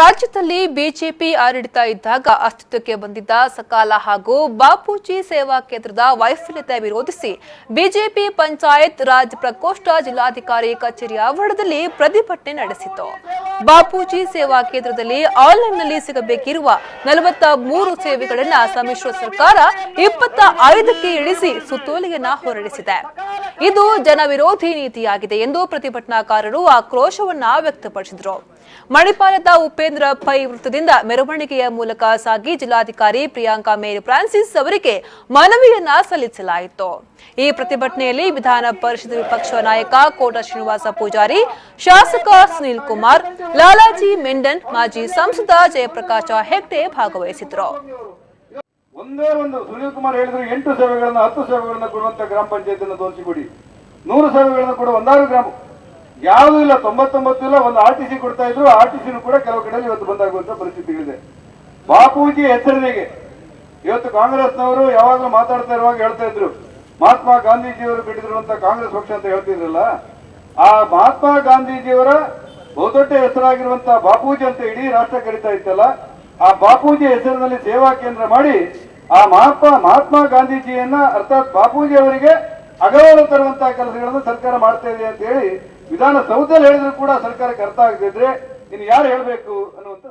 ರಾಜ್ಯದಲ್ಲಿ ಬಿಜೆಪಿ ಆಡಳಿತ ಇದ್ದಾಗ ಅಸ್ತಿತ್ವಕ್ಕೆ ಬಂದಿದ್ದ ಸಕಾಲ ಹಾಗೂ ಬಾಪೂಜಿ ಸೇವಾ ಕೇಂದ್ರದ ವೈಫಲ್ಯತೆ ವಿರೋಧಿಸಿ ಬಿಜೆಪಿ ಪಂಚಾಯತ್ ರಾಜ್ ಪ್ರಕೋಷ್ಠ ಜಿಲ್ಲಾಧಿಕಾರಿ ಕಚೇರಿ ಆವರಣದಲ್ಲಿ ಪ್ರತಿಭಟನೆ ನಡೆಸಿತು. ಬಾಪೂಜಿ ಸೇವಾ ಕೇಂದ್ರದಲ್ಲಿ ಆನ್ಲೈನ್ನಲ್ಲಿ ಸಿಗಬೇಕಿರುವ 43 ಸೇವೆಗಳನ್ನು ಸಮ್ಮಿಶ್ರ ಸರ್ಕಾರ 25ಕ್ಕೆ ಇಳಿಸಿ ಸುತ್ತೋಲೆಯನ್ನ ಹೊರಡಿಸಿದೆ. ಇದು ಜನವಿರೋಧಿ ನೀತಿಯಾಗಿದೆ ಎಂದು ಪ್ರತಿಭಟನಾಕಾರರು ಆಕ್ರೋಶವನ್ನ ವ್ಯಕ್ತಪಡಿಸಿದರು. ಮಣಿಪಾಲದ ಉಪೇಂದ್ರ ಪೈ ವೃತ್ತದಿಂದ ಮೆರವಣಿಗೆಯ ಮೂಲಕ ಸಾಗಿ ಜಿಲ್ಲಾಧಿಕಾರಿ ಪ್ರಿಯಾಂಕಾ ಮೇರಿ ಫ್ರಾನ್ಸಿಸ್ ಅವರಿಗೆ ಮನವಿಯನ್ನ ಸಲ್ಲಿಸಲಾಯಿತು. ಈ ಪ್ರತಿಭಟನೆಯಲ್ಲಿ ವಿಧಾನ ಪರಿಷತ್ ವಿಪಕ್ಷ ನಾಯಕ ಕೋಟ ಶ್ರೀನಿವಾಸ ಪೂಜಾರಿ, ಶಾಸಕ ಸುನೀಲ್ ಕುಮಾರ್, ಲಾಲಾಜಿ ಮೆಂಡನ್, ಮಾಜಿ ಸಂಸದ ಜಯಪ್ರಕಾಶ ಹೆಗ್ಡೆ ಭಾಗವಹಿಸಿದ್ರು. ಒಂದೇ ಒಂದು ಸುನೀಲ್ ಕುಮಾರ್ ಹೇಳಿದ್ರು 8 ಸೇವೆಗಳನ್ನ 10 ಸೇವೆಗಳನ್ನ ಕೊಡುವಂತ ಗ್ರಾಮ ಪಂಚಾಯತ್ ಅನ್ನು ತೋರಿಸಿಕೊಡಿ, 100 ಸೇವೆಗಳನ್ನ ಕೊಡುವ 16 ಗ್ರಾಮ ಯಾವುದೂ ಇಲ್ಲ, 99 ಇಲ್ಲ. ಒಂದು RTC ಕೊಡ್ತಾ ಇದ್ರು, RTC ಕೂಡ ಕೆಲವು ಕಡೆ ಇವತ್ತು ಬಂದಾಗುವಂತ ಪರಿಸ್ಥಿತಿಗಳಿದೆ. ಬಾಪೂಜಿ ಹೆಸರಿನಿಗೆ ಇವತ್ತು ಕಾಂಗ್ರೆಸ್ನವರು ಯಾವಾಗಲೂ ಮಾತಾಡ್ತಾ ಇರುವಾಗ ಹೇಳ್ತಾ ಇದ್ರು, ಮಹಾತ್ಮ ಗಾಂಧೀಜಿಯವರು ಕಟ್ಟಿದಿರುವಂತ ಕಾಂಗ್ರೆಸ್ ಪಕ್ಷ ಅಂತ ಹೇಳ್ತಿದ್ರಲ್ಲ, ಆ ಮಹಾತ್ಮ ಗಾಂಧೀಜಿಯವರ ಬಹುದೊಡ್ಡ ಹೆಸರಾಗಿರುವಂತಹ ಬಾಪೂಜಿ ಅಂತ ಇಡೀ ರಾಷ್ಟ್ರ ಕರೀತಾ ಇತ್ತಲ್ಲ, ಆ ಬಾಪೂಜಿ ಹೆಸರಿನಲ್ಲಿ ಸೇವಾ ಕೇಂದ್ರ ಮಾಡಿ ಆ ಮಹಾತ್ಮ ಗಾಂಧೀಜಿಯನ್ನ ಅರ್ಥಾತ್ ಬಾಪೂಜಿ ಅವರಿಗೆ ಅಗೌರವ ತರುವಂತಹ ಕೆಲಸಗಳನ್ನು ಸರ್ಕಾರ ಮಾಡ್ತಾ ಇದೆ ಅಂತ ಹೇಳಿ ವಿಧಾನಸೌಧದಲ್ಲಿ ಹೇಳಿದ್ರು ಕೂಡ ಸರ್ಕಾರಕ್ಕೆ ಅರ್ಥ ಆಗದಿದ್ರೆ ಇನ್ನು ಯಾರು ಹೇಳ್ಬೇಕು ಅನ್ನುವಂತ